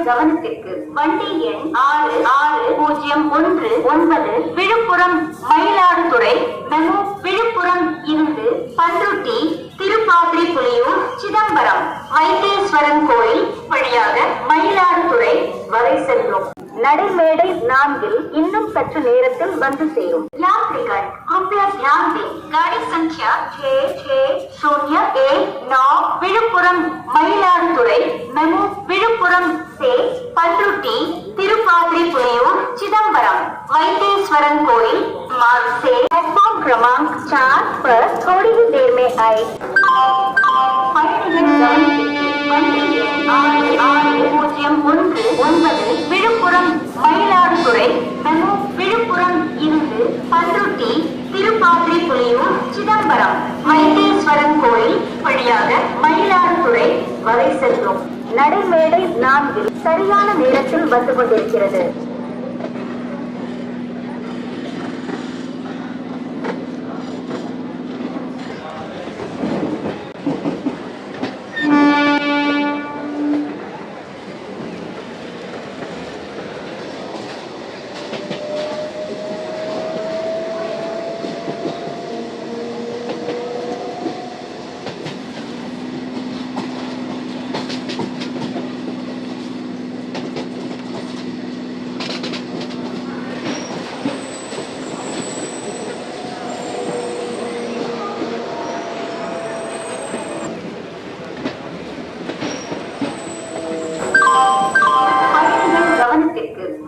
கவனத்திற்கு வண்டி எண் 6601 விழுப்புரம் மயிலாடுதுறை மெமு விழுப்புரம் இருந்து பண்ருட்டி திருப்பாதிரிப்புலியூர் சிதம்பரம் வைத்தீஸ்வரன் கோயில் வழியாக மயிலாடுதுறை வரை செல்லும் நடைமேடை 4 இன்னும் சற்று நேரத்தில் வந்து சேரும் यात्रीगण कृपया ध्यान दें गाड़ी संख्या 6601 விழுப்புரம் மயிலாடுதுறை மெமு விழுப்புரம் से पंद्रुटी तिरुपाद्रीपुलियूर चिदंबरम वैदेश्वरन कोइल मार्ग से प्लेटफॉर्म क्रमांक 4 पर थोड़ी ही देर में आए। விழுப்புரம் மயிலாடுதுறை மெமு விழுப்புரம் இருந்து பண்ருட்டி திருப்பாதிரிப்புலியூர் சிதம்பரம் வைத்தீஸ்வரன் கோயில் வழியாக மயிலாடுதுறை வரை செல்லும் நடைமேடை 4 சரியான நேரத்தில் வந்து கொண்டிருக்கிறது.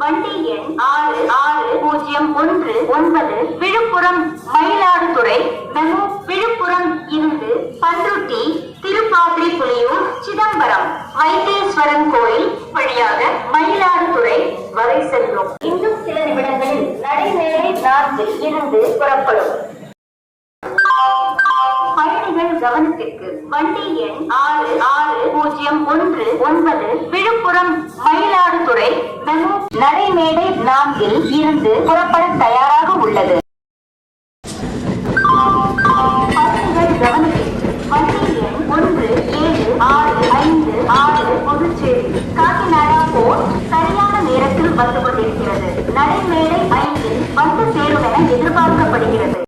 வண்டி எண் 6601 விழுப்புரம் மயிலாடுதுறை மெமு விழுப்புரம் இருந்து பண்ருட்டி திருப்பாதிரிப்புலியூர் சிதம்பரம் வைத்தீஸ்வரன் கோயில் வழியாக மயிலாடுதுறை வரை செல்லும் இன்னும் சில நிமிடங்களில் நடைமேடை 4 இருந்து புறப்படும். பயணிகள் கவனத்திற்கு வண்டி எண் 6601 விழுப்புரம் மயிலாடுதுறை மெமு நடைமேடை 4 இருந்து புறப்பட தயாராக உள்ளது.